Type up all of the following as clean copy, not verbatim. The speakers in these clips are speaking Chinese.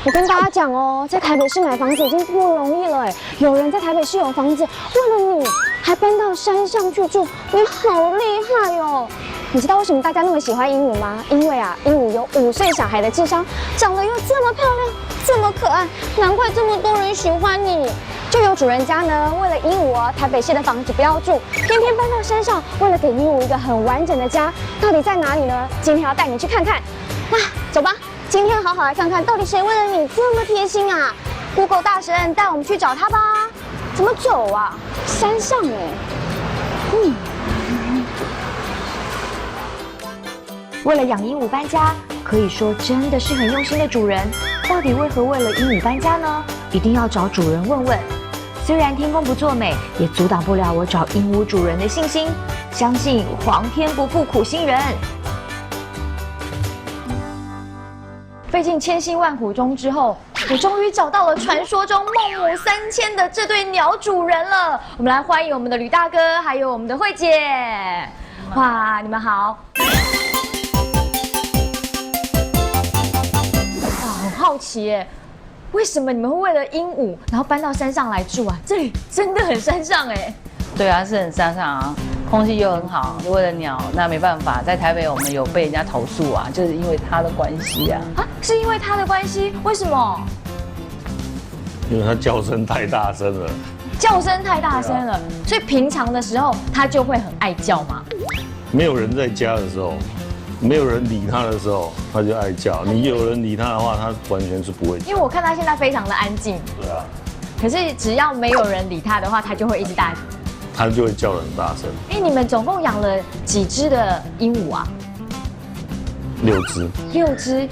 我跟大家讲哦，在台北市买房子已经不容易了哎，有人在台北市有房子，为了你还搬到山上去住，你好厉害哦！你知道为什么大家那么喜欢鹦鹉吗？因为啊，鹦鹉有5岁小孩的智商，长得又这么漂亮，这么可爱，难怪这么多人喜欢你。就有主人家呢，为了鹦鹉哦，台北市的房子不要住，偏偏搬到山上，为了给鹦鹉一个很完整的家，到底在哪里呢？今天要带你去看看。那走吧。今天好好来看看，到底谁为了你这么贴心啊 ？Google 大神带我们去找他吧。怎么走啊？山上哎。为了养鹦鹉搬家，可以说真的是很用心的主人。到底为何为了鹦鹉搬家呢？一定要找主人问问。虽然天公不作美，也阻挡不了我找鹦鹉主人的信心。相信皇天不负苦心人。费尽千辛万苦中之后，我终于找到了传说中孟母3000的这对鸟主人了。我们来欢迎我们的吕大哥，还有我们的慧姐。哇，你们好！哇，很好奇耶，为什么你们会为了鹦鹉，然后搬到山上来住啊？这里真的很山上哎。对啊，是很山上啊，空气又很好。为了鸟，那没办法，在台北我们有被人家投诉啊，就是因为它的关系啊。啊，是因为它的关系？为什么？因为它叫声太大声了。叫声太大声了，所以平常的时候它就会很爱叫嘛。没有人在家的时候，没有人理它的时候，它就爱叫。你有人理它的话，它完全是不会叫。因为我看它现在非常的安静。对啊。可是只要没有人理它的话，它就会一直大。它就会叫得很大声。哎，你们总共养了几只的鹦鹉啊？6只。6只，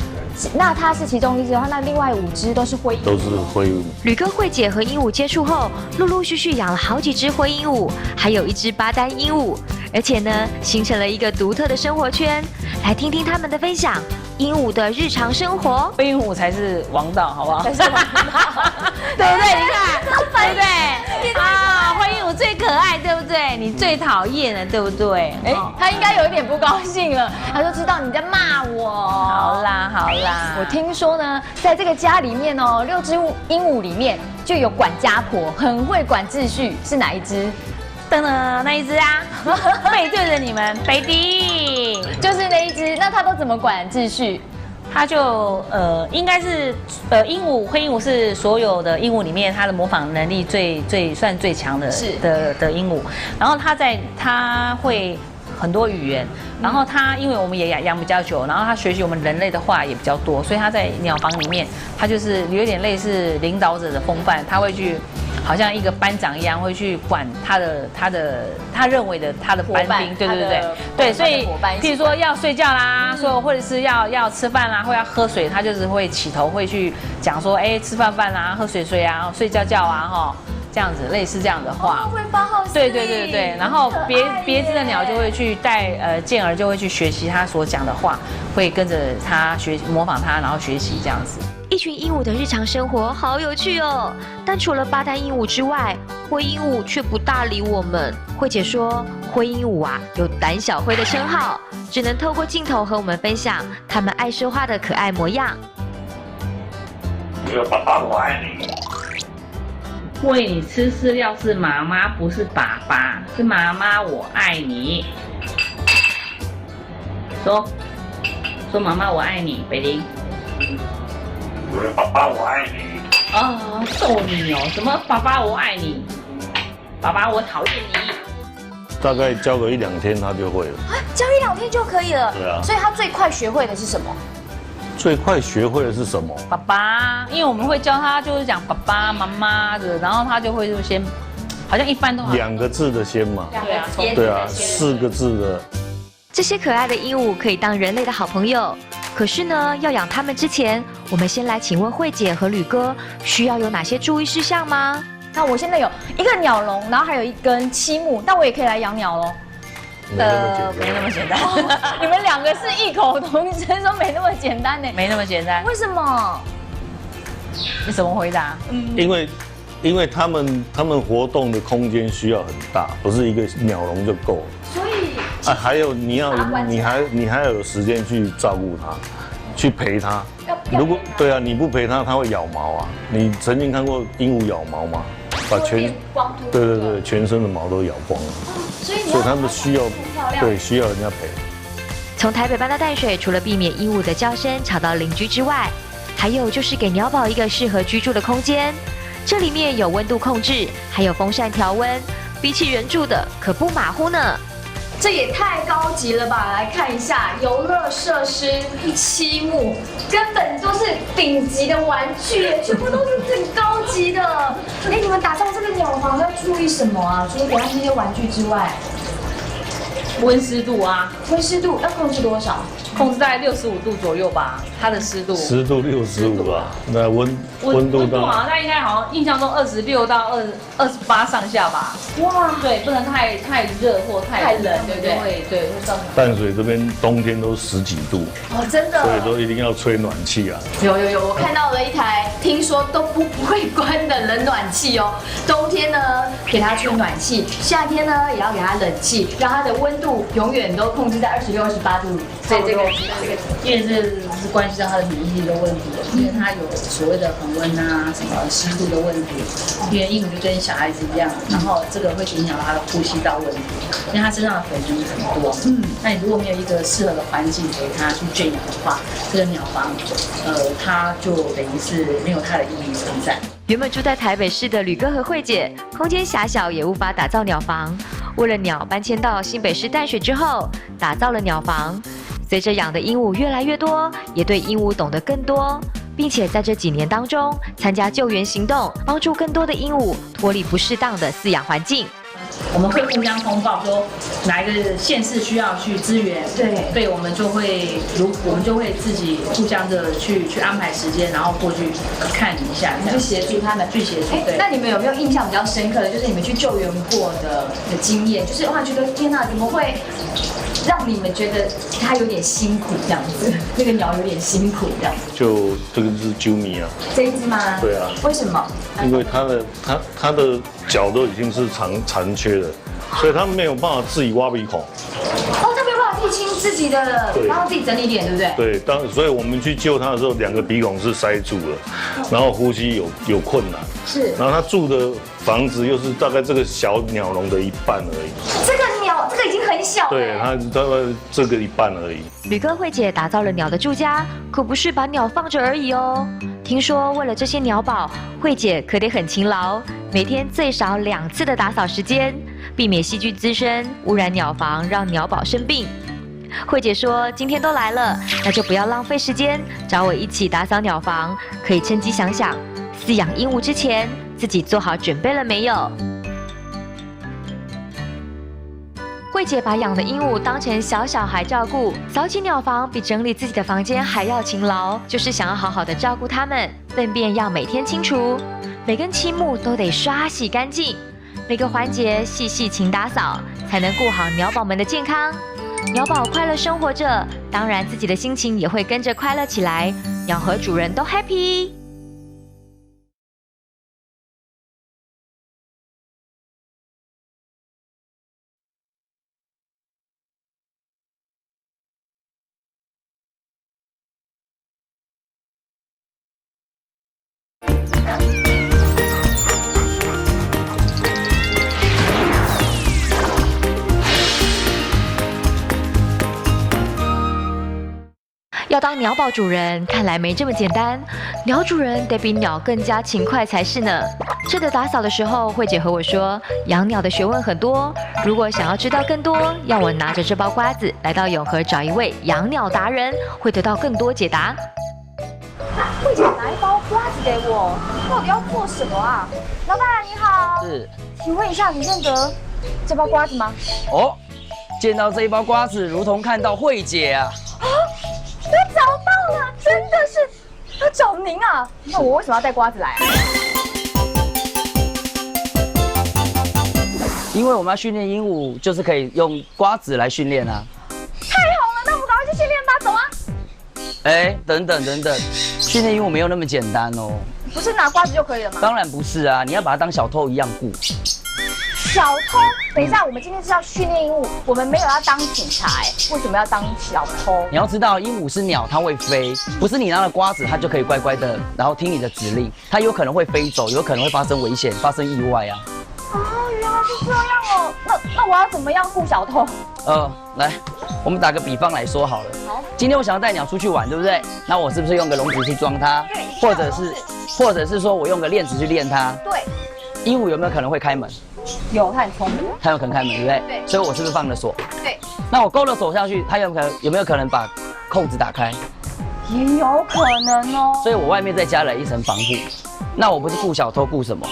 那它是其中1只的话，那另外5只都是灰鹦鹉。都是灰鹦鹉。吕哥、慧姐和鹦鹉接触后，陆陆续续养了好几只灰鹦鹉，还有1只巴丹鹦鹉，而且呢，形成了一个独特的生活圈。来听听他们的分享，鹦鹉的日常生活。灰鹦鹉才是王道，好不好？才是王道，对不对？你看，对不对？啊，灰鹦鹉最可爱，对不对？你最讨厌了，对不对？哎，他应该有一点不高兴了，他就知道你在骂我。好啦，好啦。我听说呢，在这个家里面哦，6只鹦鹉里面就有管家婆，很会管秩序，是哪一只？噔噔，那一只啊，背对着你们，北迪，就是那一只。那它都怎么管秩序？它就应该是鹦鹉，灰鹦鹉是所有的鹦鹉里面它的模仿能力算最强的的鹦鹉。然后它会很多语言，然后它因为我们也养比较久，然后它学习我们人类的话也比较多，所以它在鸟房里面，它就是有点类似领导者的风范，它会去。好像一个班长一样，会去管他认为的他的班兵，对，所以譬如说要睡觉啦，或者是要吃饭啦，或要喝水，他就是会起头会去讲说，哎，吃饭啦，喝水啊，睡觉啊，哈，这样子类似这样的话，会发号施令。对，然后别只的鸟就会去健儿就会去学习他所讲的话，会跟着他模仿他，然后学习这样子。一群鹦鹉的日常生活好有趣哦，但除了巴丹鹦鹉之外，灰鹦鹉却不大理我们。慧姐说，灰鹦鹉啊有胆小灰的称号，只能透过镜头和我们分享它们爱说话的可爱模样。爸爸我爱你。喂你吃饲料是妈妈，不是爸爸，是妈妈我爱你。说妈妈我爱你，北林。爸爸我爱你。哦，揍你哦！什么爸爸我爱你，爸爸我讨厌你。大概教个1、2天，他就会了。啊，教1、2天就可以了。对啊。所以他最快学会的是什么？最快学会的是什么？爸爸，因为我们会教他，就是讲爸爸妈妈的，然后他就会就先，好像一般都好2个字的先嘛。对啊，4个字的。这些可爱的鹦鹉可以当人类的好朋友。可是呢，要养它们之前，我们先来请问慧姐和吕哥，需要有哪些注意事项吗？那我现在有一个鸟笼，然后还有1根漆木，那我也可以来养鸟喽。没那么简单。你们2个是异口同声说没那么简单呢？没那么简单。为什么？你怎么回答？因为他们活动的空间需要很大，不是一个鸟笼就够了。所以还有你还要有时间去照顾它，去陪它。要如果对啊，你不陪它，它会咬毛啊。你曾经看过鹦鹉咬毛吗？把全对，全身的毛都咬光了。所以它们需要需要人家陪。从台北搬到淡水，除了避免鹦鹉的叫声吵到邻居之外，还有就是给鸟宝一个适合居住的空间。这里面有温度控制，还有风扇调温，比起人住的可不马虎呢。这也太高级了吧！来看一下游乐设施、积木，根本都是顶级的玩具，全部都是最高级的。哎，你们打造这个鸟房要注意什么啊？除了给它这些玩具之外，温湿度啊，温湿度要控制多少？控制在65度左右吧，它的湿度。湿度65吧，那温度到好像它应该好像印象中26到28上下吧。哇，对，不能太热或太冷，对不对？对，会造成。淡水这边冬天都10几度哦，真的。所以都一定要吹暖气啊。有，我看到了一台听说都不会关的冷暖气哦。冬天呢给它吹暖气，夏天呢也要给它冷气，让它的温度永远都控制在26、28度。所以这个，因为这是关系到它的免疫力的问题，因为它有所谓的恒温啊、什么湿度的问题。因为鹦鹉就跟小孩子一样，然后这个会影响到它的呼吸道问题，因为它身上的粉尘很多。那你如果没有一个适合的环境给它去圈养的话，这个鸟房，它就等于是没有它的意义存在。原本住在台北市的吕哥和慧姐，空间狭小也无法打造鸟房。为了鸟搬迁到新北市淡水之后，打造了鸟房。随着养的鹦鹉越来越多，也对鹦鹉懂得更多，并且在这几年当中参加救援行动，帮助更多的鹦鹉脱离不适当的饲养环境。我们会互相通报说哪一个县市需要去支援，对，我们就会自己互相的去安排时间，然后过去看一下，去协助他们，去协助。对，那你们有没有印象比较深刻的，就是你们去救援过的经验？就是哇，觉得天哪，怎么会让你们觉得它有点辛苦这样子？那个鸟有点辛苦这样子。就这个是啾咪啊，这一只吗？对啊。为什么？因为它的脚都已经是残缺了，所以它没有办法自己挖鼻孔。哦，它没有办法自己清自己的，然后自己整理脸，对不对？对，所以我们去救它的时候，2个鼻孔是塞住了，然后呼吸有困难。是。然后它住的房子又是大概这个小鸟笼的1半而已。这个已经很小了。对，它大概这个1半而已。吕哥慧姐打造了鸟的住家，可不是把鸟放着而已哦。听说为了这些鸟宝，慧姐可得很勤劳，每天最少2次的打扫时间，避免细菌滋生，污染鸟房，让鸟宝生病。慧姐说：“今天都来了，那就不要浪费时间，找我一起打扫鸟房，可以趁机想想，饲养鹦鹉之前，自己做好准备了没有？”慧姐把养的鹦鹉当成小小孩照顾，扫起鸟房比整理自己的房间还要勤劳，就是想要好好的照顾它们。粪便要每天清除，每根漆木都得刷洗干净，每个环节细细勤打扫，才能顾好鸟宝们的健康。鸟宝快乐生活着，当然自己的心情也会跟着快乐起来，鸟和主人都 happy。要当鸟宝主人，看来没这么简单。鸟主人得比鸟更加勤快才是呢。这的打扫的时候，慧姐和我说，养鸟的学问很多，如果想要知道更多，要我拿着这包瓜子来到永和找一位养鸟达人，会得到更多解答。慧姐拿一包瓜子给我，到底要做什么啊？老板你好，是，请问一下，你认得这包瓜子吗？哦，见到这一包瓜子，如同看到慧姐啊。我找到了，真的是要找您啊！那我为什么要带瓜子来啊？因为我们要训练鹦鹉，就是可以用瓜子来训练啊。太好了，那我们赶快去训练吧，走啊！哎，等等，训练鹦鹉没有那么简单哦。不是拿瓜子就可以了吗？当然不是啊，你要把它当小偷一样顾。小偷？等一下，我们今天是要训练鹦鹉，我们没有要当警察为什么要当小偷？你要知道，鹦鹉是鸟，它会飞，不是你拿了瓜子，它就可以乖乖的，然后听你的指令。它有可能会飞走，有可能会发生危险，发生意外啊。哦，原来是这样哦。那我要怎么样护小偷？来，我们打个比方来说好了。好，今天我想要带鸟出去玩，对不对？那我是不是用个笼子去装它？对，或者是说我用个链子去链它？对。鹦鹉有没有可能会开门？有，它很聪明。它有可能开门，对不对？对。所以我是不是放了锁？对。那我勾了锁下去，它有没有可能把扣子打开？也有可能哦。所以我外面再加了一层防护。那我不是顾小偷，顾什么？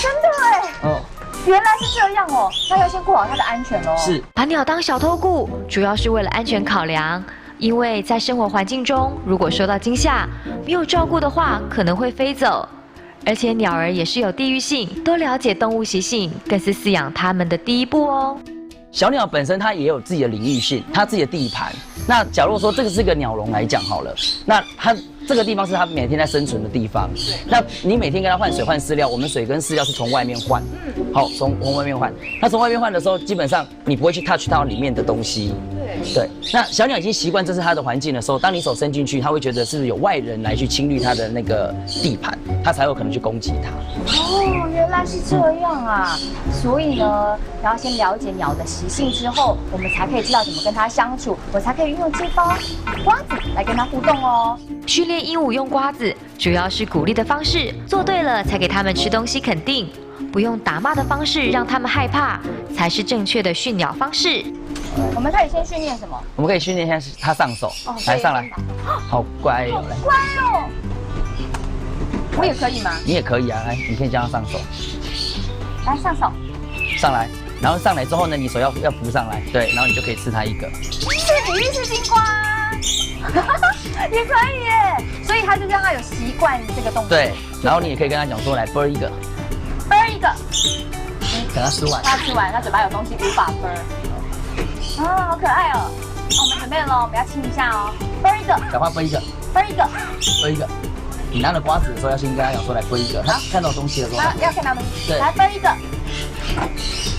真的哦。原来是这样哦，那要先顾好它的安全哦。是。把鸟当小偷顾，主要是为了安全考量。因为在生活环境中，如果受到惊吓，没有照顾的话，可能会飞走。而且鸟儿也是有地域性，多了解动物习性，更是饲养它们的第一步哦。小鸟本身它也有自己的领域性，它自己的地盘。那假如说这个是个鸟笼来讲好了，那它这个地方是它每天在生存的地方。那你每天跟它换水换饲料，我们水跟饲料是从外面换。好，从外面换。那从外面换的时候，基本上你不会去 touch 到里面的东西。对。那小鸟已经习惯这是它的环境的时候，当你手伸进去，它会觉得是不是有外人来去侵略它的那个地盘，它才有可能去攻击它。哦，原来是这样啊！所以呢，然后先了解鸟的习性之后，我们才可以知道怎么跟它相处，我才可以运用这包瓜子来跟它互动哦。训练鹦鹉用瓜子，主要是鼓励的方式，做对了才给它们吃东西肯定，不用打骂的方式让它们害怕，才是正确的训鸟方式。我们可以先训练什么？我们可以训练一下它上手，来上来，好乖哦，来。乖哦！我也可以吗？你也可以啊，来，你可以叫它上手，来上手，上来，然后上来之后呢，你手要扶上来，对，然后你就可以吃它一个。是比喻是金瓜，也可以耶。所以他就让他有习惯这个动作。对，然后你也可以跟他讲说，来啵一个，啵一个，等他吃完，他吃完，他嘴巴有东西无法啵。啊，好可爱哦！我们准备了，我们要亲一下哦。啵一个，讲话啵一个，啵一个，啵一个。你拿了瓜子的时候，要先跟他讲说来啵一个。他看到东西的时候，要看到东西，对，来啵一个。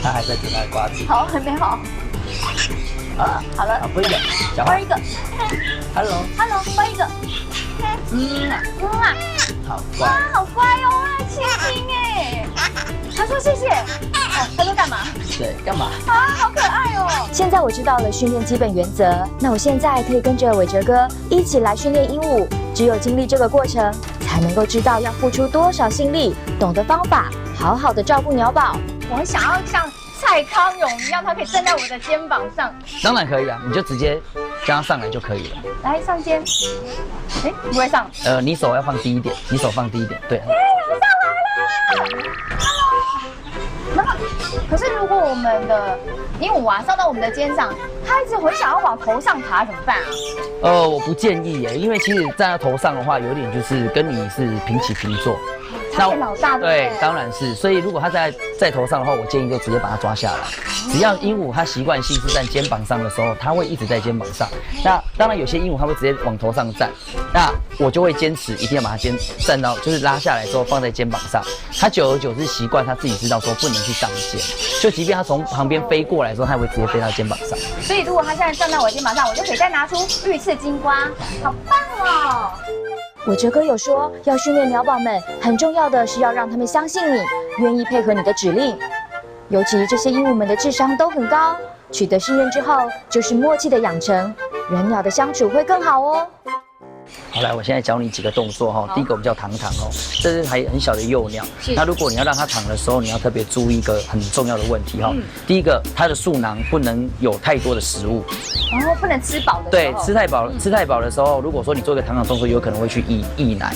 他还在给他的瓜子。好，很美好。好了，啵一个，讲话。啵一个。Hello， 啵一个。好乖。哇，好乖哦，亲亲哎。他说谢谢。他说干嘛？对，干嘛？啊，好可爱哦！现在我知道了训练基本原则，那我现在可以跟着伟哲哥一起来训练鹦鹉。只有经历这个过程，才能够知道要付出多少心力，懂得方法，好好的照顾鸟宝。我很想要像蔡康永一样，他可以站在我的肩膀上。当然可以啊，你就直接叫他上来就可以了。来上肩。哎，不会上。你手要放低一点，你手放低一点，对。哎，有上来了。然后，可是如果我们的鹦鹉啊上到我们的肩上，它一直很想要往头上爬，怎么办啊？我不建议耶，因为其实站在头上的话，有点就是跟你是平起平坐。差点老大对，当然是。所以如果它在头上的话，我建议就直接把它抓下来。只要鹦鹉它习惯性是站肩膀上的时候，它会一直在肩膀上。那当然有些鹦鹉它会直接往头上站，那我就会坚持一定要把它站到，就是拉下来之后放在肩膀上。它久而久之习惯，它自己知道说不能去上肩，就即便它从旁边飞过来的时候，它也会直接飞到肩膀上。所以如果它现在站在我的肩膀上，我就可以再拿出御赐金瓜，好棒哦！伟哲哥有说，要训练鸟宝们，很重要的是要让他们相信你，愿意配合你的指令。尤其这些鹦鹉们的智商都很高，取得信任之后，就是默契的养成，人鸟的相处会更好哦。好，来，我现在教你几个动作哈。第一个我们叫躺躺哦，这是还很小的幼鸟。那如果你要让它躺的时候，你要特别注意一个很重要的问题哈。第一个，它的嗉囊不能有太多的食物。哦，不能吃饱的。对，吃太饱的时候，如果说你做一个躺躺动作，有可能会去溢奶。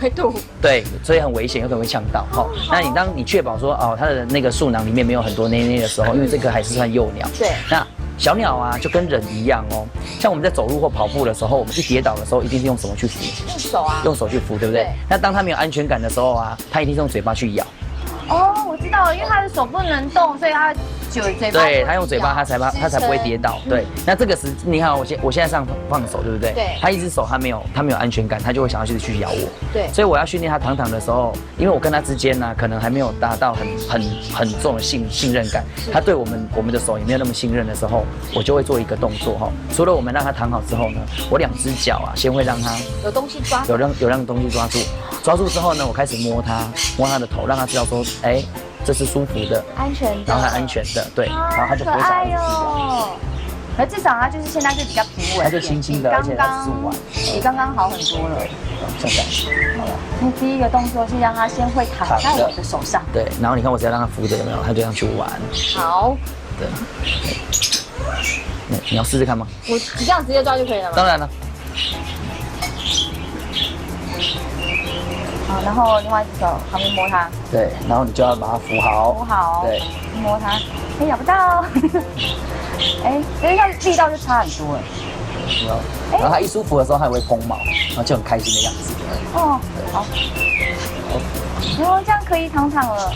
会吐。对，所以很危险，有可能会呛到。好，那当你确保说它的那个嗉囊里面没有很多内的时候，因为这个还是算幼鸟。对。那小鸟啊，就跟人一样哦。像我们在走路或跑步的时候，我们一跌倒的时候，一定是用什么去扶？用手啊。用手去扶，对不对？对。那当它没有安全感的时候啊，它一定是用嘴巴去咬。哦，我知道了，因为它的手不能动，所以它酒的嘴巴。对，他用嘴巴，他才不会跌倒。对，那这个你看我现在放手，对不对？对。他一只手他没有安全感，他就会想要去咬我。对。所以我要训练他躺的时候，因为我跟他之间呢，可能还没有达到很重的信任感，他对我们的手也没有那么信任的时候，我就会做一个动作哈。除了我们让他躺好之后呢，我2只脚啊，先会让他有东西抓，有让东西抓住。抓住之后呢，我开始摸他的头，让他知道说，哎，这是舒服的、安全的，然后很安全的，对，然后他就不会想要一直咬。可至少他就是现在就比较平稳，他就轻轻的，而且他是玩，比刚刚好很多了。现在好了。你第一个动作是让他先会躺在我的手上，对，然后你看我只要让他扶着，有没有？他就这样去玩。好，对。你要试试看吗？我这样直接抓就可以了吗？当然了。好，然后另外一只手旁边摸它。对，然后你就要把它扶好。扶好。对，摸它，哎，咬不到。哎，所以它力道就差很多了。然后它一舒服的时候，它也会蓬毛，然后就很开心的样子。哦，好。然后这样可以躺了，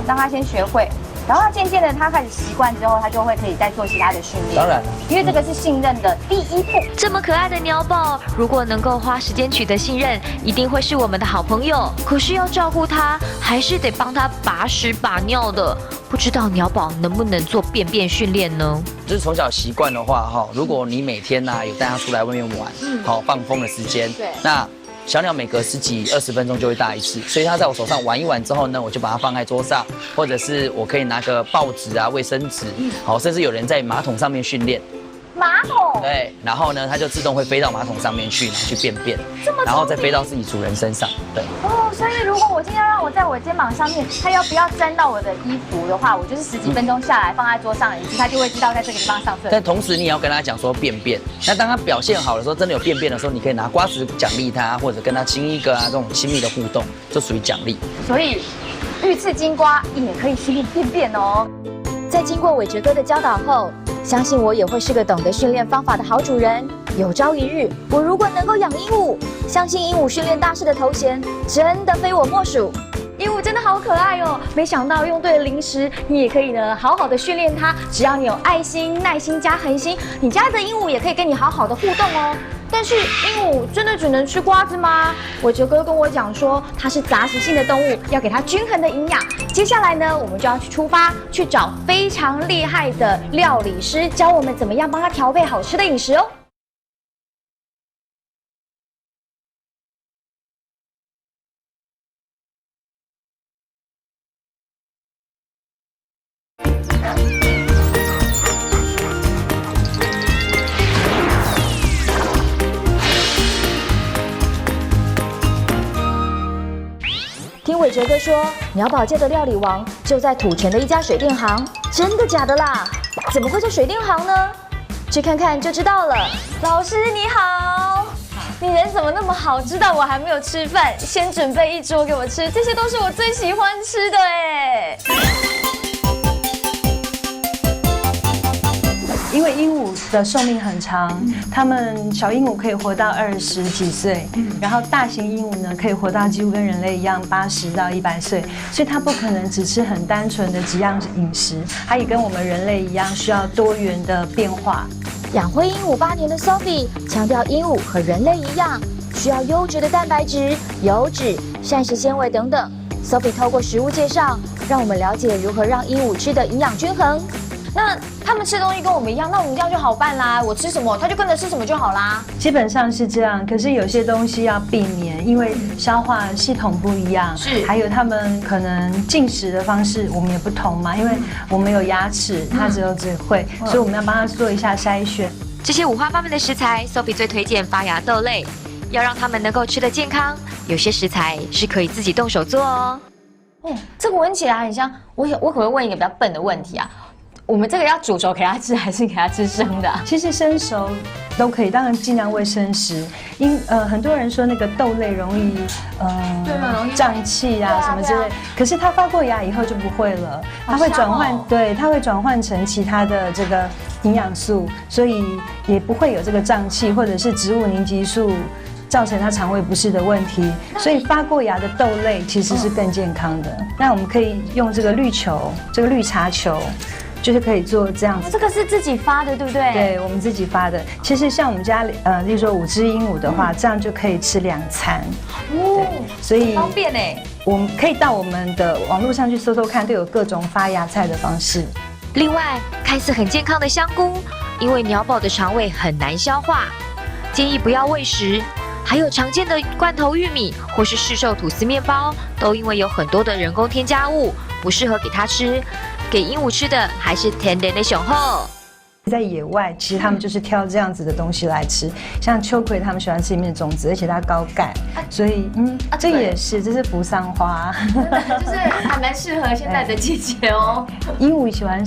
让他先学会。然后他渐渐的，他开始习惯之后，他就会可以再做其他的训练。当然了，因为这个是信任的第一步。这么可爱的鸟宝，如果能够花时间取得信任，一定会是我们的好朋友。可是要照顾它，还是得帮它把屎把尿的。不知道鸟宝能不能做便便训练呢？就是从小习惯的话，哈，如果你每天呢有带它出来外面玩，好放风的时间，对，那小鸟每隔10几20分钟就会大一次，所以它在我手上玩一玩之后呢，我就把它放在桌上，或者是我可以拿个报纸啊、卫生纸，好，甚至有人在马桶上面训练。马桶？对，然后呢，它就自动会飞到马桶上面去，然后去便便，然后再飞到自己主人身上。对。哦，所以如果我今天让我在我肩膀上面，它要不要沾到我的衣服的话，我就是10几分钟下来放在桌上，它就会知道在这个地方上厕所。但同时你也要跟他讲说便便，那当他表现好的时候，真的有便便的时候，你可以拿瓜子奖励他，或者跟他亲一个啊，这种亲密的互动，就属于奖励。所以御赐金瓜也可以训练便便哦。在经过伟哲哥的教导后，相信我也会是个懂得训练方法的好主人。有朝一日，我如果能够养鹦鹉，相信鹦鹉训练大师的头衔真的非我莫属。鹦鹉真的好可爱哦！没想到用对了零食，你也可以呢好好的训练它。只要你有爱心、耐心加恒心，你家的鹦鹉也可以跟你好好的互动哦。但是鹦鹉真的只能吃瓜子吗？伟哲哥跟我讲说，它是杂食性的动物，要给它均衡的营养。接下来呢，我们就要出发去找非常厉害的料理师，教我们怎么样帮它调配好吃的饮食哦。听伟哲哥说，鸟宝界的料理王就在土城的一家水电行，真的假的啦？怎么会在水电行呢？去看看就知道了。老师你好，你人怎么那么好？知道我还没有吃饭，先准备一桌给我吃，这些都是我最喜欢吃的哎。因为鹦鹉的寿命很长，它们小鹦鹉可以活到20几岁，然后大型鹦鹉呢可以活到几乎跟人类一样80到100岁，所以它不可能只吃很单纯的几样饮食，它也跟我们人类一样需要多元的变化。养灰鹦鹉8年的 Sophie 强调，鹦鹉和人类一样，需要优质的蛋白质、油脂、膳食纤维等等。Sophie 透过食物介绍，让我们了解如何让鹦鹉吃的营养均衡。那他们吃东西跟我们一样，那我们这样就好办啦。我吃什么，他就跟着吃什么就好啦。基本上是这样，可是有些东西要避免，因为消化系统不一样，是，还有他们可能进食的方式我们也不同嘛，因为我们有牙齿，他只有智慧，所以我们要帮他做一下筛选。这些五花八门的食材 ，Sophie 最推荐发芽豆类，要让他们能够吃得健康，有些食材是可以自己动手做哦。这个闻起来很像，我可不可以问一个比较笨的问题啊？我们这个要煮熟给它吃，还是给它吃生的？其实生熟都可以，当然尽量喂生食。很多人说那个豆类容易胀气啊什么之类，可是它发过芽以后就不会了，它会转换，对，它会转换成其他的这个营养素，所以也不会有这个胀气或者是植物凝集素造成它肠胃不适的问题。所以发过芽的豆类其实是更健康的。那我们可以用这个绿球，这个绿茶球。就是可以做这样子，这个是自己发的，对不对？对，我们自己发的。其实像我们家，例如说5只鹦鹉的话，这样就可以吃2餐。哦，所以方便哎。我们可以到我们的网络上去搜搜看，都有各种发芽菜的方式。另外，看似很健康的香菇，因为鸟宝的肠胃很难消化，建议不要喂食。还有常见的罐头玉米或是市售吐司面包，都因为有很多的人工添加物，不适合给它吃。给鹦鹉吃的还是甜甜的雄厚。在野外，其实他们就是挑这样子的东西来吃，像秋葵，他们喜欢吃里面的种子，而且它高钙，所以这也是，这是扶桑花，就是还蛮适合现在的季节哦。鹦鹉喜欢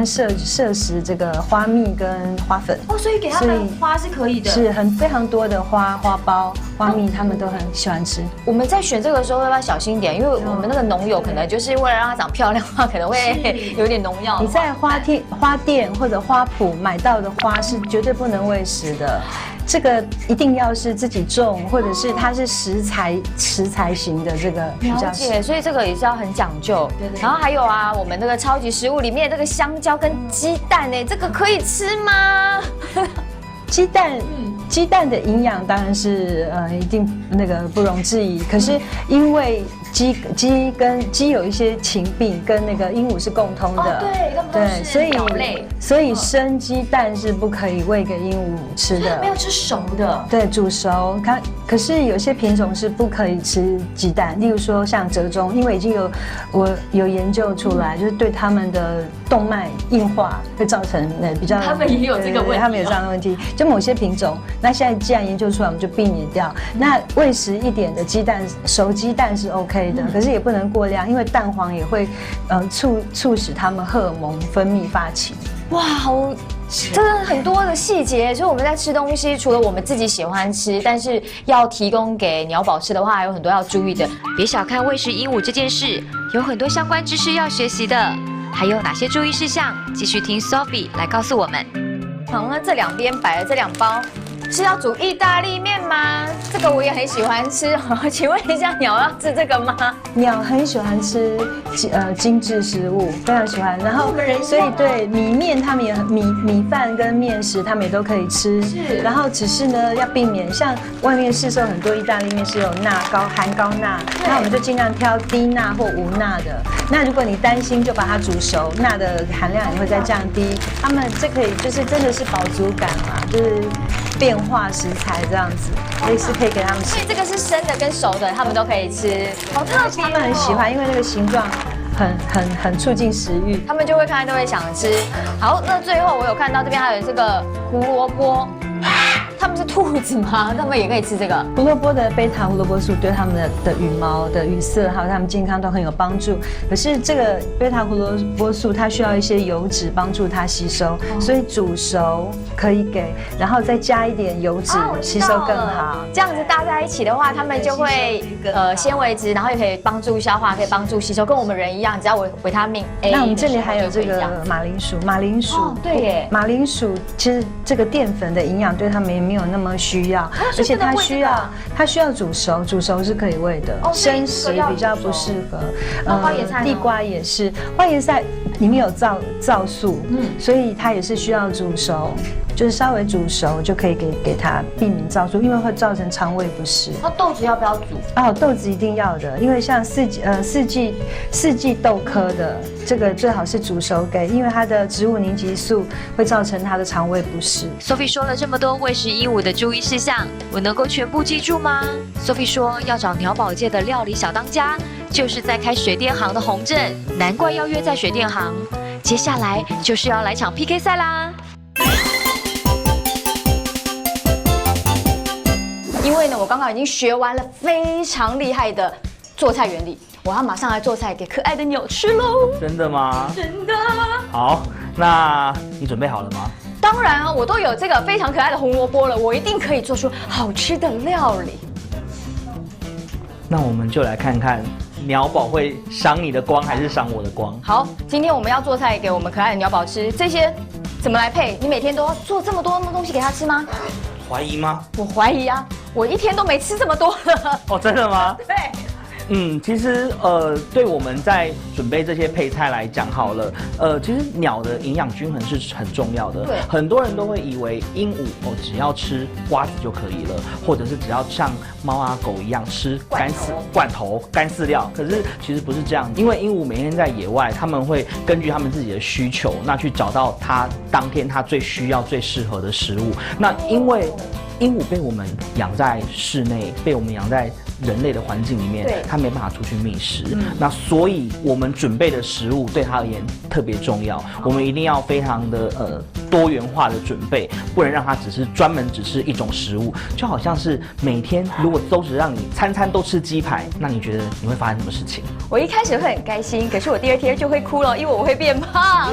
摄食这个花蜜跟花粉哦，所以给它们花是可以的，是非常多的花苞、花蜜，他们都很喜欢吃。我们在选这个时候要不要小心一点？因为我们那个农友可能就是为了让它长漂亮的话，可能会有点农药。你在花店或者花圃买到的花是绝对不能喂食的，这个一定要是自己种，或者是它是食材型的这个比较。了解，所以这个也是要很讲究。然后还有啊，我们那个超级食物里面这个香蕉跟鸡蛋呢，这个可以吃吗？鸡蛋的营养当然是一定那个不容置疑，可是因为鸡有一些禽病，跟那个鹦鹉是共通的，对，所以生鸡蛋是不可以喂给鹦鹉吃的，没有吃熟的，对，煮熟。可是有些品种是不可以吃鸡蛋，例如说像折中，因为已经有研究出来，就是对他们的动脉硬化会造成比较，他们也有这个问题，他们有这样的问题，就某些品种。那现在既然研究出来，我们就避免掉。那喂食一点的鸡蛋，熟鸡蛋是 OK 的，可是也不能过量，因为蛋黄也会促使它们荷尔蒙分泌发起。哇，真的很多的细节，所以我们在吃东西，除了我们自己喜欢吃，但是要提供给鸟宝吃的话，还有很多要注意的。别小看喂食鹦鹉这件事，有很多相关知识要学习的。还有哪些注意事项？继续听 Sophie 来告诉我们。好，那这两边摆了这2包。是要煮意大利面吗？这个我也很喜欢吃。请问一下，鸟要吃这个吗？鸟很喜欢吃精致食物，非常喜欢。然后所以对米面，他们也米饭跟面食，他们也都可以吃。是。然后只是呢，要避免像外面市售很多意大利面是有含高钠，那我们就尽量挑低钠或无钠的。那如果你担心，就把它煮熟，钠的含量也会再降低。他们这可以就是真的是饱足感嘛，就是变化食材这样子，类似可以给他们吃。所以这个是生的跟熟的，他们都可以吃，好特别。他们很喜欢，因为那个形状很促进食欲，他们就会看都会想吃。好，那最后我有看到这边还有这个胡萝卜。他们是兔子吗？他们也可以吃这个胡萝卜的贝塔胡萝卜素对他们的羽毛的羽色还有他们健康都很有帮助。可是这个贝塔胡萝卜素它需要一些油脂帮助它吸收，所以煮熟可以给，然后再加一点油脂吸收更好。这样子搭在一起的话，它们就会纤维质，然后也可以帮助消化，可以帮助吸收，跟我们人一样，只要维他命 A。那我们这里还有这个马铃薯，对耶，马铃薯其实这个淀粉的营养对他们也没有那么需要，而且它需要煮熟是可以喂的，生食比较不适合。花椰菜，地瓜也是，花椰菜里面有皂素，所以它也是需要煮熟，就是稍微煮熟就可以给它避免皂素，因为会造成肠胃不适。那豆子要不要煮？豆子一定要的，因为像四季豆科的这个最好是煮熟给，因为它的植物凝集素会造成它的肠胃不适。Sophie 说了这么多喂食鹦鹉的注意事项，我能够全部记住吗？ Sophie 说要找鸟宝界的料理小当家，就是在开水电行的洪正，难怪要约在水电行。接下来就是要来场 PK 赛啦！因为呢，我刚刚已经学完了非常厉害的做菜原理，我要马上来做菜给可爱的鸟吃喽！真的吗？真的。好，那你准备好了吗？当然啊，我都有这个非常可爱的红萝卜了，我一定可以做出好吃的料理。那我们就来看看鸟宝会赏你的光还是赏我的光。好，今天我们要做菜给我们可爱的鸟宝吃，这些怎么来配？你每天都要做这么多东西给他吃吗？怀疑吗？我怀疑啊，我一天都没吃这么多了。哦，真的吗？对。其实对我们在准备这些配菜来讲好了，其实鸟的营养均衡是很重要的。对，很多人都会以为鹦鹉只要吃瓜子就可以了，或者是只要像猫啊狗一样吃罐头干饲料。可是其实不是这样，因为鹦鹉每天在野外，他们会根据他们自己的需求，那去找到它当天它最需要、最适合的食物。那因为鹦鹉被我们养在室内，被我们养在人类的环境里面，它没办法出去觅食。那所以我们准备的食物对它而言特别重要，我们一定要非常的多元化的准备，不能让它专门只吃一种食物。就好像是每天如果都只让你餐餐都吃鸡排，那你觉得你会发生什么事情？我一开始会很开心，可是我第2天就会哭了，因为我会变胖。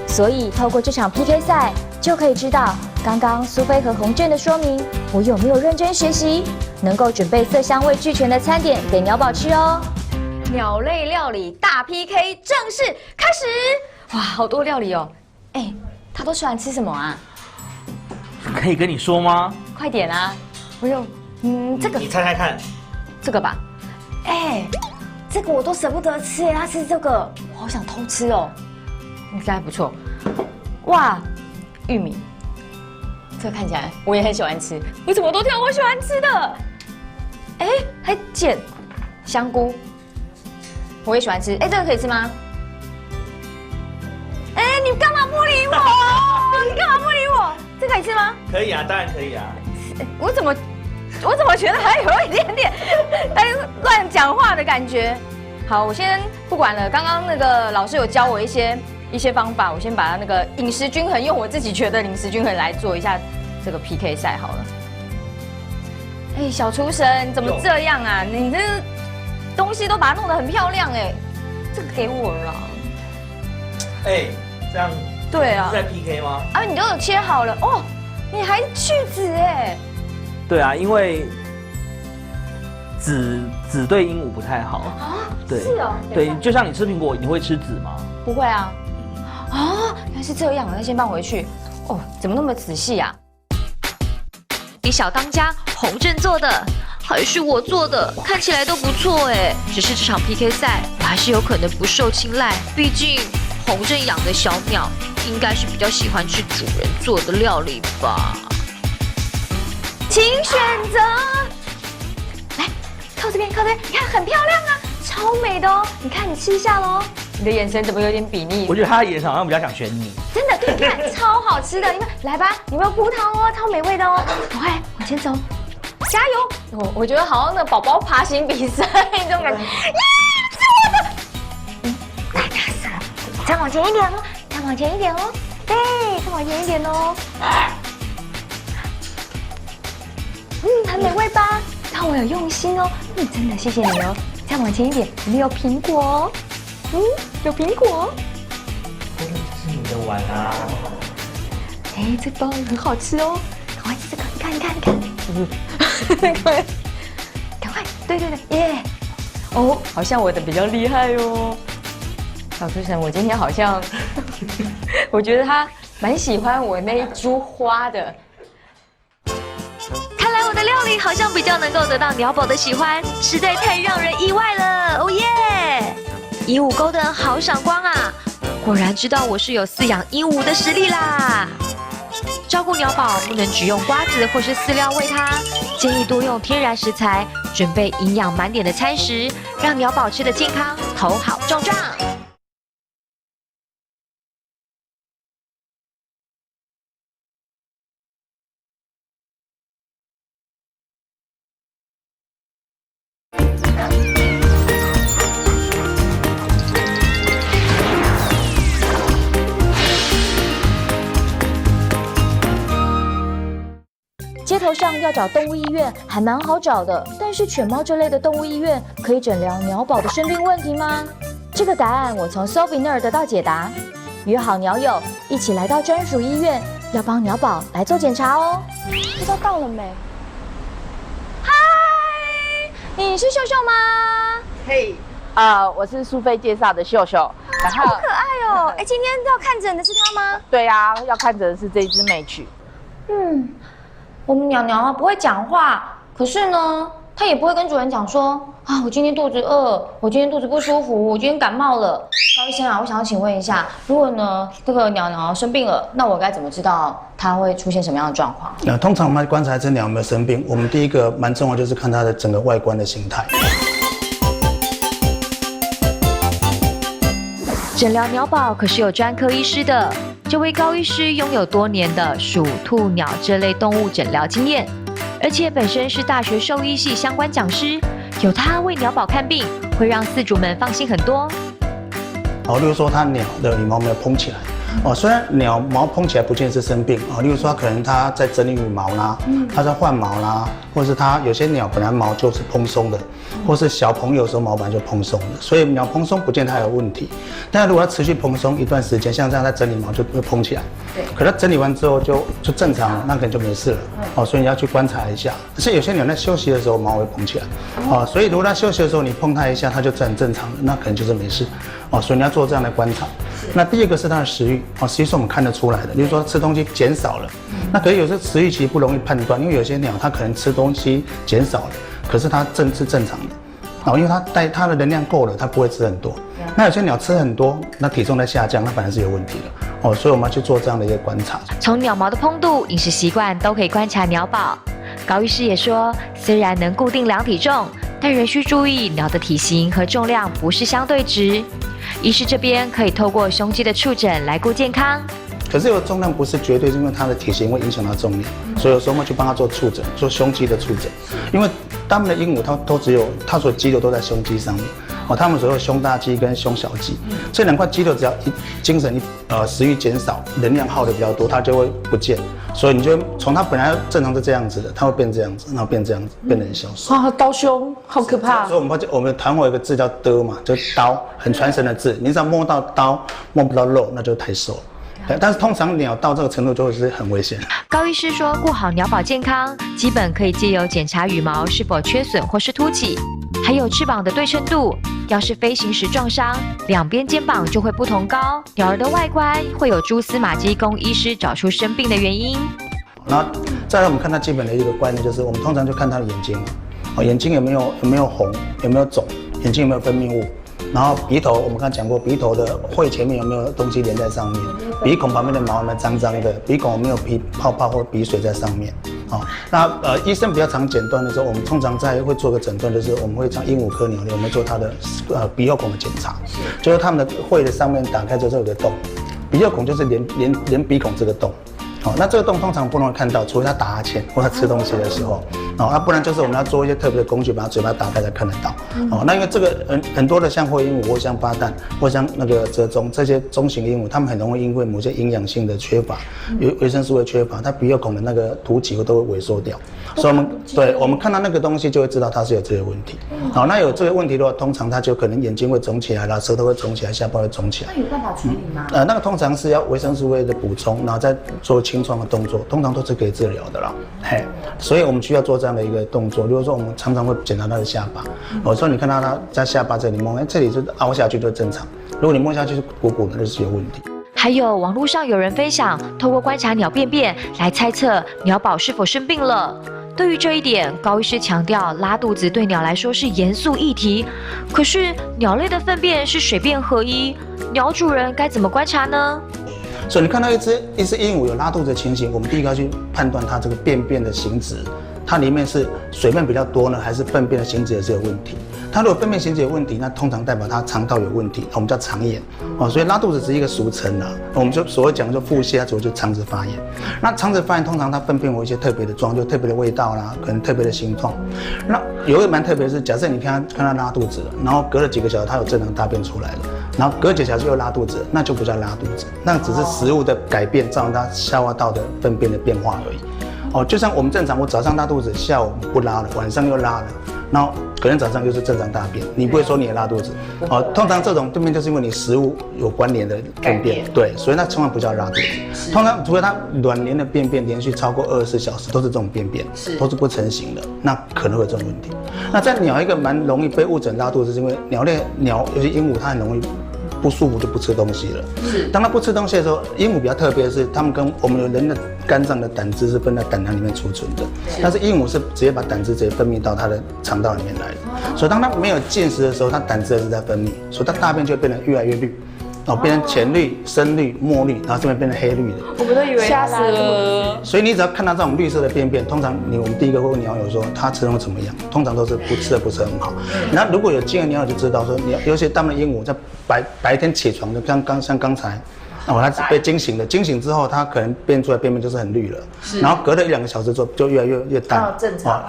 所以透过这场 PK 赛，就可以知道刚刚苏菲和洪正的说明，我有没有认真学习，能够准备色香味俱全的餐点给鸟宝吃哦。鸟类料理大 PK 正式开始！哇，好多料理哦！哎，他都喜欢吃什么啊？可以跟你说吗？快点啊！我有，这个你猜猜看，这个吧。哎，这个我都舍不得吃耶，他吃这个，我好想偷吃哦。应该不错。哇，玉米，这个看起来我也很喜欢吃，我怎么都挑我喜欢吃的？哎，还捡香菇，我也喜欢吃。哎，这个可以吃吗？哎，你干嘛不理我？你干嘛不理我？这可以吃吗？可以啊，当然可以啊。我怎么觉得还有一点点乱讲话的感觉？好，我先不管了。刚刚那个老师有教我一些方法，我先把它那个饮食均衡，用我自己觉得饮食均衡来做一下这个 PK 赛好了。哎，小厨神怎么这样啊？你这东西都把它弄得很漂亮哎，这个给我了。哎，这样对啊，是在 PK 吗？啊，你都有切好了哦，你还去籽哎。对啊，因为籽对鹦鹉不太好啊。对，是哦。对，就像你吃苹果，你会吃籽吗？不会啊。啊，原来是这样，那先放回去。哦，怎么那么仔细啊？你小当家洪正做的，还是我做的，看起来都不错哎。只是这场 PK 赛，我还是有可能不受青睐，毕竟洪正养的小鸟应该是比较喜欢吃主人做的料理吧。请选择。来，靠这边，靠这边，你看很漂亮啊，超美的哦。你看，你吃一下喽。你的眼神怎么有点鄙睨？我觉得他的眼神好像比较想选你。真的，对，你看超好吃的，你们来吧，你们有葡萄哦，超美味的哦。赶快往前走，加油！我觉得好像那宝宝爬行比赛这种感觉。呀，是我的！太大声了，再往前一点哦，再往前一点哦，对，再往前一点哦。很美味吧？看我有用心哦，真的谢谢你哦。再往前一点，里面有苹果哦。有苹果。这是你的碗啊。哎，这包很好吃哦，赶快吃这个，你看，赶快，对，耶！哦，好像我的比较厉害哦。小厨神，我今天好像，我觉得他蛮喜欢我那一株花的。看来我的料理好像比较能够得到鸟宝的喜欢，实在太让人意外了，哦耶！鹦鹉Golden好闪光啊，果然知道我是有饲养鹦鹉的实力啦。照顾鸟宝不能只用瓜子或是饲料喂它，建议多用天然食材，准备营养满点的餐食，让鸟宝吃得健康，头好壮壮。街头上要找动物医院还蛮好找的，但是犬猫这类的动物医院可以诊疗鸟宝的生病问题吗？这个答案我从 Sophie 那儿得到解答。约好鸟友一起来到专属医院，要帮鸟宝来做检查哦。不知道到了没？嗨，你是秀秀吗？嘿，我是苏菲介绍的秀秀。然后好可爱哦！哎，今天要看诊的是他吗？对啊，要看诊的是这一只美曲。我们鸟鸟啊不会讲话，可是呢，它也不会跟主人讲说啊，我今天肚子饿，我今天肚子不舒服，我今天感冒了。高医生啊，我想要请问一下，如果呢这个鸟鸟生病了，那我该怎么知道它会出现什么样的状况？通常我们观察一只鸟有没有生病，我们第一个蛮重要就是看它的整个外观的形态。诊疗鸟宝可是有专科医师的，这位高医师拥有多年的鼠、兔、鸟这类动物诊疗经验，而且本身是大学兽医系相关讲师，有他为鸟宝看病，会让饲主们放心很多。例如说它鸟的羽毛没有蓬起来，虽然鸟毛蓬起来不见得是生病例如说可能它在整理羽毛啦，它在换毛啦，或是它有些鸟本来毛就是蓬松的，或是小朋友有时候毛本来就蓬松的，所以鸟蓬松不见得它有问题。但如果它持续蓬松一段时间，像这样在整理毛就会蓬起来，可它整理完之后就正常了，那可能就没事了所以你要去观察一下。可是有些鸟在休息的时候毛会蓬起来所以如果它休息的时候你碰它一下，它就很正常了，那可能就是没事所以你要做这样的观察。那第二个是它的食欲食欲是我们看得出来的，比如说吃东西减少了，那可是有时候食欲其实不容易判断，因为有些鸟它可能吃东西减少了，可是它是正常的因为它的能量够了，它不会吃很多。那有些鸟吃很多，那体重在下降，那反而是有问题的所以我们要去做这样的一个观察。从鸟毛的蓬度、饮食习惯都可以观察鸟宝。高医师也说，虽然能固定量体重，但仍需注意鸟的体型和重量不是相对值。医师这边可以透过胸肌的触诊来顾健康。可是有重量不是绝对，因为它的体型会影响到重量，所以有时候我们去帮它做触诊，做胸肌的触诊。因为它们的鹦鹉它所有肌肉都在胸肌上面它们所有胸大肌跟胸小肌，这两块肌肉只要精神食欲减少，能量耗的比较多，它就会不见。所以你就从它本来正常是这样子的，它会变这样子，然后变这样子，变得很消瘦。刀胸好可怕。所以我们谈过有一个字叫的嘛，就是刀，很传神的字。你只要摸到刀，摸不到肉，那就太瘦了。但是通常鸟到这个程度就会是很危险。高医师说，顾好鸟宝健康，基本可以借由检查羽毛是否缺损或是凸起，还有翅膀的对称度。要是飞行时撞伤，两边肩膀就会不同高。鸟儿的外观会有蛛丝马迹，供医师找出生病的原因。然后再来，我们看它基本的一个观念，就是我们通常就看它的眼睛眼睛有没有红，有没有肿，眼睛有没有分泌物。然后鼻头，我们刚才讲过，鼻头的喙前面有没有东西连在上面？鼻孔旁边的毛有没有脏脏的？鼻孔有没有皮泡泡或鼻水在上面？那医生比较常诊断的时候，我们通常会做个诊断，就是我们会将鹦鹉科鸟类，我们做它的鼻后孔的检查，就是它们的喙的上面打开之后有个洞，鼻后孔就是连鼻孔这个洞。那这个洞通常不容易看到，除非它打哈欠或它吃东西的时候那不然就是我们要做一些特别的工具，把它嘴巴打开才看得到那因为这个很多的像灰鹦鹉或像巴旦或像那个折中这些中型鹦鹉，它们很容易因为某些营养性的缺乏，维生素的缺乏，它鼻后孔的那个凸起都会萎缩掉，所以我们看到那个东西就会知道它是有这个问题那有这个问题的话，通常它就可能眼睛会肿起来啦，舌头会肿起来，下巴会肿起来。那有办法处理吗？那个通常是要维生素 A 的补充，然后再做清创的动作，通常都是可以治疗的啦。所以我们需要做这样的一个动作。比如说，我们常常会检查他的下巴。有时候你看到他在下巴这里摸，这里就凹下去就正常。如果你摸下去是鼓鼓的，就是有问题。还有网络上有人分享，透过观察鸟便便来猜测鸟宝是否生病了。对于这一点，高医师强调，拉肚子对鸟来说是严肃议题。可是鸟类的粪便是水便合一，鸟主人该怎么观察呢？所以你看到一只鹦鹉有拉肚子的情形，我们第一个要去判断它这个便便的形质，它里面是水分比较多呢，还是粪便的形质也是有问题？它如果粪便形质有问题，那通常代表它肠道有问题，我们叫肠炎所以拉肚子只是一个俗称我们就所谓讲就腹泻，它主要就是肠子发炎。那肠子发炎通常它粪便有一些特别的状，就特别的味道啦，可能特别的形状。那有一个蛮特别的是，假设你看它拉肚子了，然后隔了几个小时它有正常大便出来了，然后隔几个小时又拉肚子，那就不叫拉肚子，那只是食物的改变造成它消化道的粪便的变化而已。就像我们正常，我早上拉肚子，下午不拉了，晚上又拉了，然后隔天早上又是正常大便，你不会说你也拉肚子通常这种粪便就是因为你食物有关联的粪便，对，所以那千万不叫拉肚子。通常除非它卵年的便便连续超过24小时都是这种便便，都是不成型的，那可能会有这种问题。那在鸟一个蛮容易被误诊拉肚子，是因为鸟，尤其鹦鹉，它很容易不舒服就不吃东西了。是，当它不吃东西的时候，鹦鹉比较特别的是，它们跟我们人的肝脏的胆汁是分在胆囊里面储存的，但是鹦鹉是直接把胆汁直接分泌到它的肠道里面来的。所以当它没有进食的时候，它胆汁也是在分泌，所以它大便就会变得越来越绿。变成浅绿、深绿、墨绿，然后这边变成黑绿的。我们都以为吓死了。所以你只要看到这种绿色的便便，通常我们第一个会问鸟友说它吃东西怎么样，通常都是吃的不是很好。那如果有经验鸟友就知道说，有些大的鹦鹉在白天起床的，像刚才。它被惊醒了，惊醒之后，它可能变出来便便就是很绿了，然后隔了1-2个小时之后就越来越淡。正常。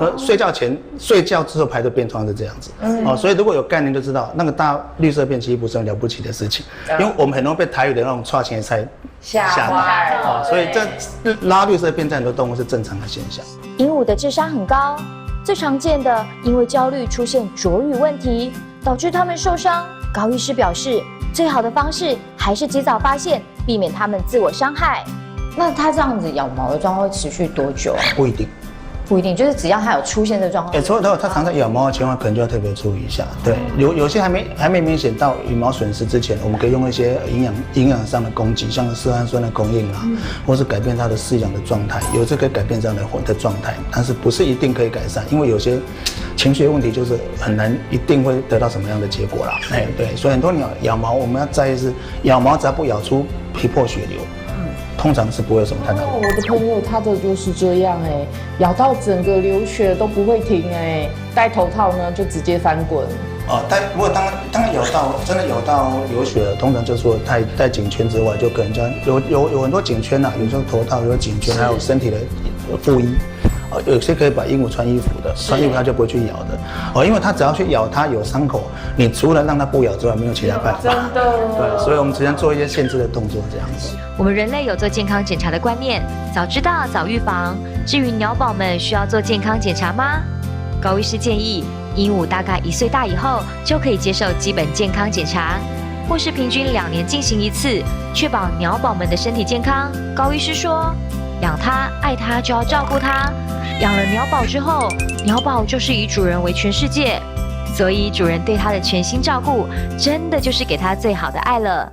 睡觉之后排的便通常是这样子。所以如果有概念就知道，那个大绿色便其实不是很了不起的事情，因为我们很容易被台语的那种唰前菜吓到。所以这拉绿色便在很多动物是正常的现象。鹦鹉的智商很高，最常见的因为焦虑出现啄语问题，导致它们受伤。高医师表示，最好的方式还是及早发现，避免它们自我伤害。那它这样子咬毛的状况会持续多久啊？不一定。不一定，就是只要它有出现这状况，除了它常常咬毛的情况，可能就要特别注意一下。对，有些还没明显到羽毛损失之前，我们可以用一些营养上的攻击，像色氨酸的供应啊，或是改变它的饲养的状态，有这可以改变这样的状态，但是不是一定可以改善，因为有些情绪问题就是很难一定会得到什么样的结果啦。对，所以很多鸟咬毛，我们要在意是咬毛只要不咬出皮破血流。通常是不会有什么太大的。我的朋友他的就是这样咬到整个流血都不会停戴头套呢就直接翻滚。如果当真的咬到流血了，通常就说戴颈圈之外，就可能有很多颈圈有时候头套有颈圈，还有身体的护衣。有些可以把鹦鹉穿衣服的，穿衣服它就不会去咬的。因为它只要去咬它有伤口，你除了让它不咬之外，没有其他办法。真的。对，所以我们只能做一些限制的动作，这样子。我们人类有做健康检查的观念，早知道早预防。至于鸟宝们需要做健康检查吗？高医师建议，鹦鹉大概1岁大以后就可以接受基本健康检查，或是平均2年进行一次，确保鸟宝们的身体健康。高医师说，养它、爱它就要照顾它。养了鸟宝之后，鸟宝就是以主人为全世界，所以主人对它的全心照顾，真的就是给它最好的爱了。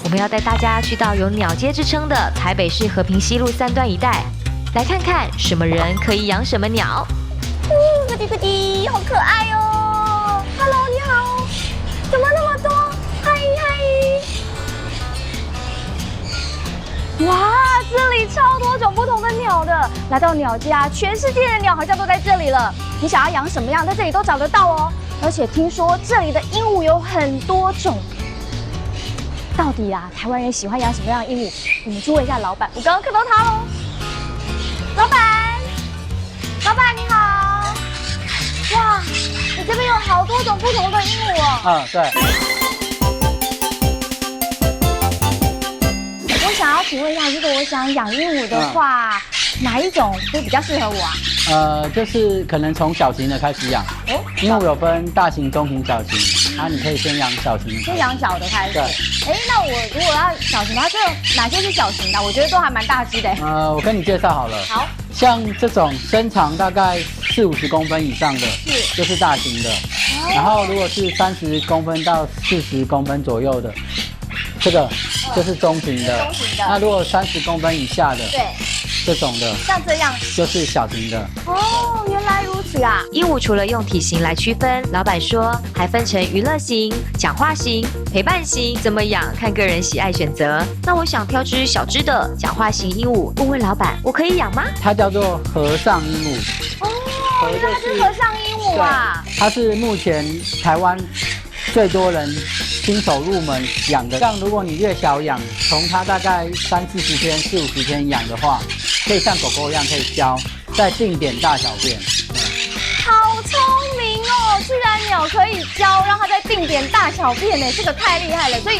我们要带大家去到有鸟街之称的台北市和平西路3段一带，来看看什么人可以养什么鸟。咯滴咯滴，好可爱哦 ！Hello， 你好，怎么那么多？嗨！哇，这里超多种不同的鸟的。来到鸟街全世界的鸟好像都在这里了。你想要养什么样，在这里都找得到哦。而且听说这里的鹦鹉有很多种。到底台湾人喜欢养什么样的鹦鹉？我们去问一下老板。我刚刚看到他喽，老板你好。哇，你这边有好多种不同的鹦鹉哦。对。我想要请问一下，如果我想养鹦鹉的话，哪一种会比较适合我啊？就是可能从小型的开始养。鹦鹉有分大型、中型、小型。你可以先养小型的。先养小的开始。对。那我如果要小型的话，这哪些是小型的？我觉得都还蛮大只的。我跟你介绍好了。好。像这种身长大概40-50公分以上的，就是大型的。然后如果是30公分到40公分左右的，这个就是中型的。那如果30公分以下的，对，这种的，像这样就是小型的。哦，原来如此啊！鹦鹉除了用体型来区分，老板说还分成娱乐型、讲话型、陪伴型，怎么养看个人喜爱选择。那我想挑只小只的讲话型鹦鹉，问问老板，我可以养吗？它叫做和尚鹦鹉。哦，原来是和尚鹦鹉啊！它是目前台湾最多人新手入门养的。像如果你越小养，从它大概30-40天、40-50天养的话，可以像狗狗一样可以教，再定点大小便。好聪明哦！居然鸟可以教，让它在定点大小便呢，这个太厉害了。所以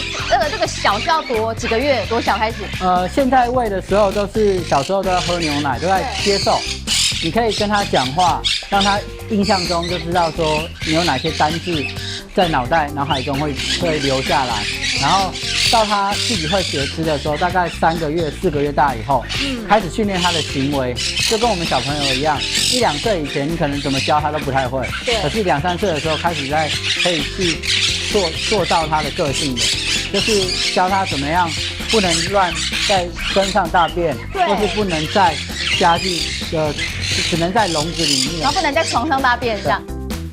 这个小是要几个月多小开始？现在喂的时候都是小时候都要喝牛奶，都在接受。你可以跟他讲话，让他印象中就知道说你有哪些单字在脑海中会留下来，然后到他自己会学吃的时候，大概3个月、4个月大以后，开始训练他的行为，就跟我们小朋友一样，1、2岁以前你可能怎么教他都不太会，可是2、3岁的时候开始可以去做到他的个性的，就是教他怎么样不能乱在身上大便，或是不能在家具只能在笼子里面，然后不能在床上大便这样。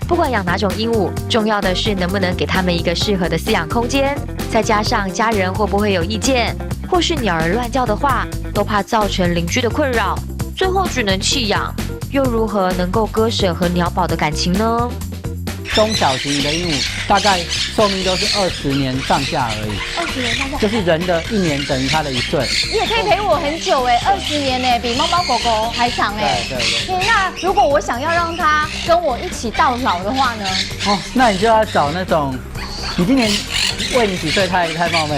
不管养哪种鹦鹉，重要的是能不能给它们一个适合的饲养空间，再加上家人会不会有意见，或是鸟儿乱叫的话，都怕造成邻居的困扰，最后只能弃养，又如何能够割舍和鸟宝的感情呢？中小型的鹦鹉大概寿命都是20年上下而已，20年上下，就是人的1年等于它的1岁。你也可以陪我很久哎，20年哎，比猫猫狗狗还长哎。对。那如果我想要让它跟我一起到老的话呢？哦，那你就要找那种，你今年为你几岁太冒昧，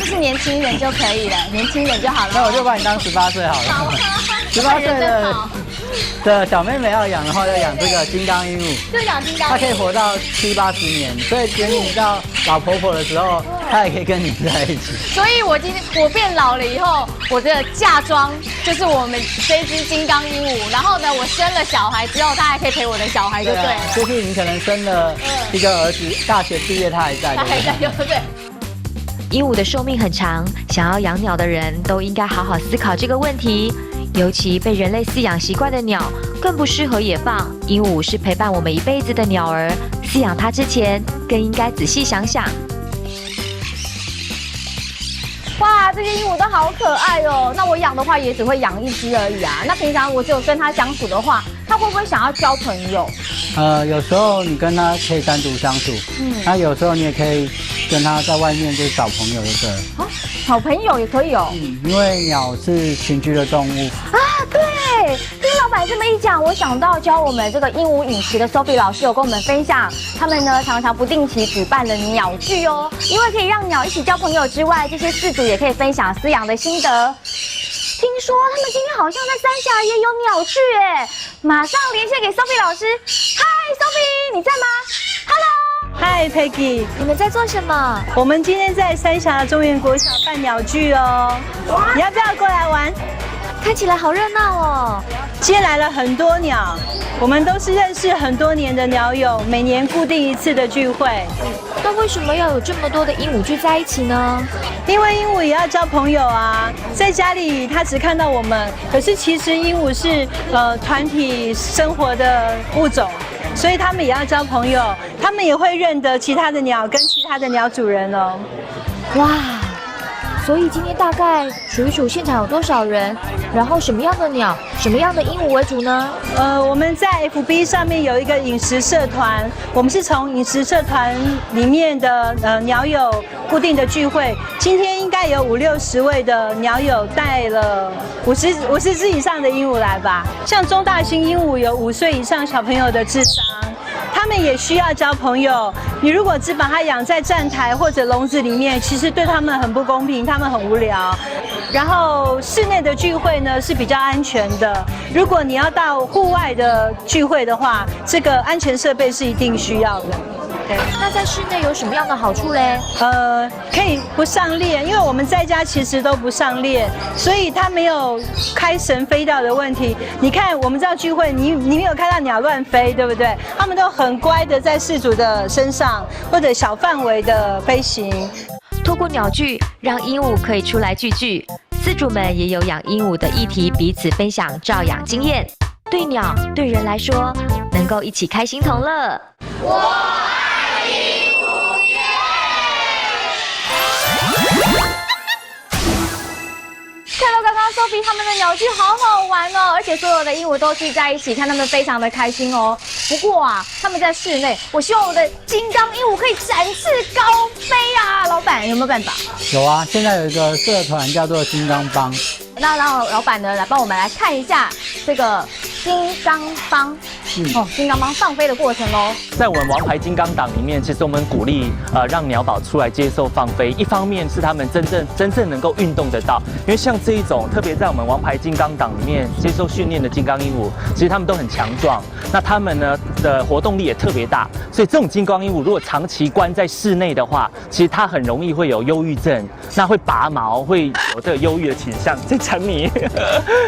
就是年轻人就可以了，年轻人就好了。那我就把你当18岁好了。好，18岁的小妹妹要养的话，就养这个金刚鹦鹉，就养金刚，它可以活到70、80年，所以等你到老婆婆的时候，它也可以跟你在一起。所以我变老了以后，我的嫁妆就是我们这只金刚鹦鹉，然后呢，我生了小孩之后，它还可以陪我的小孩，就对了。就是你可能生了一个儿子，大学毕业他还在，他还在，对不对？鹦鹉的寿命很长，想要养鸟的人都应该好好思考这个问题。尤其被人类饲养习惯的鸟，更不适合野放。鹦鹉是陪伴我们一辈子的鸟儿，饲养它之前，更应该仔细想想。哇，这些鹦鹉都好可爱哦！那我养的话，也只会养1只而已啊。那平常我只有跟它相处的话，它会不会想要交朋友？有时候你跟它可以单独相处，那有时候你也可以跟它在外面就是找朋友，对不对？啊，找朋友也可以哦。因为鸟是群居的动物啊，对。听老板这么一讲，我想到教我们这个鹦鹉饮食的 Sophie 老师有跟我们分享，他们呢常常不定期举办了鸟聚哦，因为可以让鸟一起交朋友之外，这些饲主也可以分享饲养的心得。听说他们今天好像在三峡也有鸟聚哎，马上连线给 Sophie 老师。嗨 ，Sophie， 你在吗 ？Hello。嗨 ，Peggy， 你们在做什么？我们今天在三峡中原国小办鸟聚哦，你要不要过来玩？看起来好热闹哦！今天来了很多鸟，我们都是认识很多年的鸟友，每年固定1次的聚会。那为什么要有这么多的鹦鹉聚在一起呢？因为鹦鹉也要交朋友啊，在家里它只看到我们，可是其实鹦鹉是团体生活的物种，所以它们也要交朋友，它们也会认得其他的鸟跟其他的鸟主人哦。哇！所以今天大概数一数现场有多少人，然后什么样的鸟、什么样的鹦鹉为主呢？我们在 FB 上面有一个饮食社团，我们是从饮食社团里面的鸟友固定的聚会。今天应该有50、60位的鸟友带了50只以上的鹦鹉来吧。像中大型鹦鹉有5岁以上小朋友的智商。他们也需要交朋友。你如果只把它养在站台或者笼子里面，其实对他们很不公平，他们很无聊。然后室内的聚会呢是比较安全的。如果你要到户外的聚会的话，这个安全设备是一定需要的。对，那在室内有什么样的好处嘞？可以不上链，因为我们在家其实都不上链，所以它没有开绳飞掉的问题。你看，我们这样聚会，你没有看到鸟乱飞，对不对？它们都很乖的在饲主的身上或者小范围的飞行。透过鸟聚，让鹦鹉可以出来聚聚，饲主们也有养鹦鹉的议题，彼此分享照养经验。对鸟对人来说，能够一起开心同乐。我爱鹦鹉耶！看到刚刚 Sophie 他们的鸟聚好好玩哦，而且所有的鹦鹉都聚在一起，看他们非常的开心哦。不过啊，他们在室内，我希望我的金刚鹦鹉可以展翅高飞啊！老板有没有办法？有啊，现在有一个社团叫做金刚帮。那让老板呢来帮我们来看一下这个金刚帮。金刚帮放飞的过程喽。在我们王牌金刚党里面，其实我们鼓励让鸟宝出来接受放飞，一方面是他们真正能够运动得到，因为像这一种特别在我们王牌金刚党里面接受训练的金刚鹦鹉，其实他们都很强壮，那他们呢的活动力也特别大，所以这种金刚鹦鹉如果长期关在室内的话，其实它很容易会有忧郁症，那会拔毛，会有这个忧郁的倾向，在沉迷。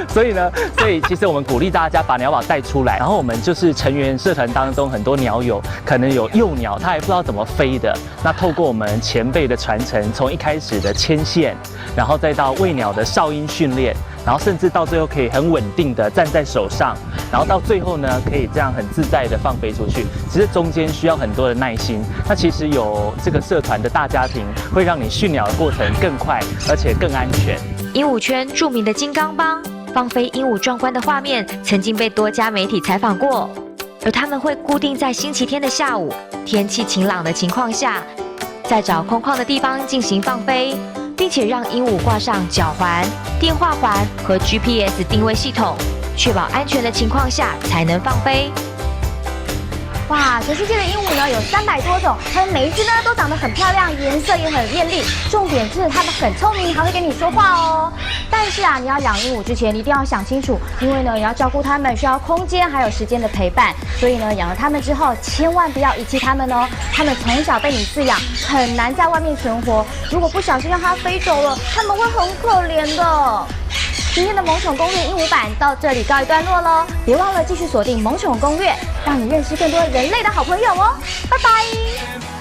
所以其实我们鼓励大家把鸟宝带出来，然后我们就是成员社团当中很多鸟友可能有幼鸟，他还不知道怎么飞的，那透过我们前辈的传承，从一开始的牵线，然后再到喂鸟的哨音训练，然后甚至到最后可以很稳定的站在手上，然后到最后呢可以这样很自在的放飞出去。其实中间需要很多的耐心，那其实有这个社团的大家庭，会让你训鸟的过程更快，而且更安全。鹦鹉圈著名的金刚帮放飞鹦鹉壮观的画面，曾经被多家媒体采访过。而他们会固定在星期天的下午，天气晴朗的情况下，再找空旷的地方进行放飞，并且让鹦鹉挂上脚环、电话环和 GPS 定位系统，确保安全的情况下才能放飞。哇，全世界的鹦鹉呢有300多种，它们每一只呢都长得很漂亮，颜色也很艳丽。重点是它们很聪明，还会跟你说话哦。但是啊，你要养鹦鹉之前，你一定要想清楚，因为呢你要照顾它们需要空间还有时间的陪伴，所以呢养了它们之后，千万不要遗弃它们哦。它们从小被你饲养，很难在外面存活。如果不小心让它飞走了，它们会很可怜的。今天的萌宠攻略鹦鹉版到这里告一段落喽，别忘了继续锁定萌宠攻略，让你认识更多人类的好朋友哦，拜拜。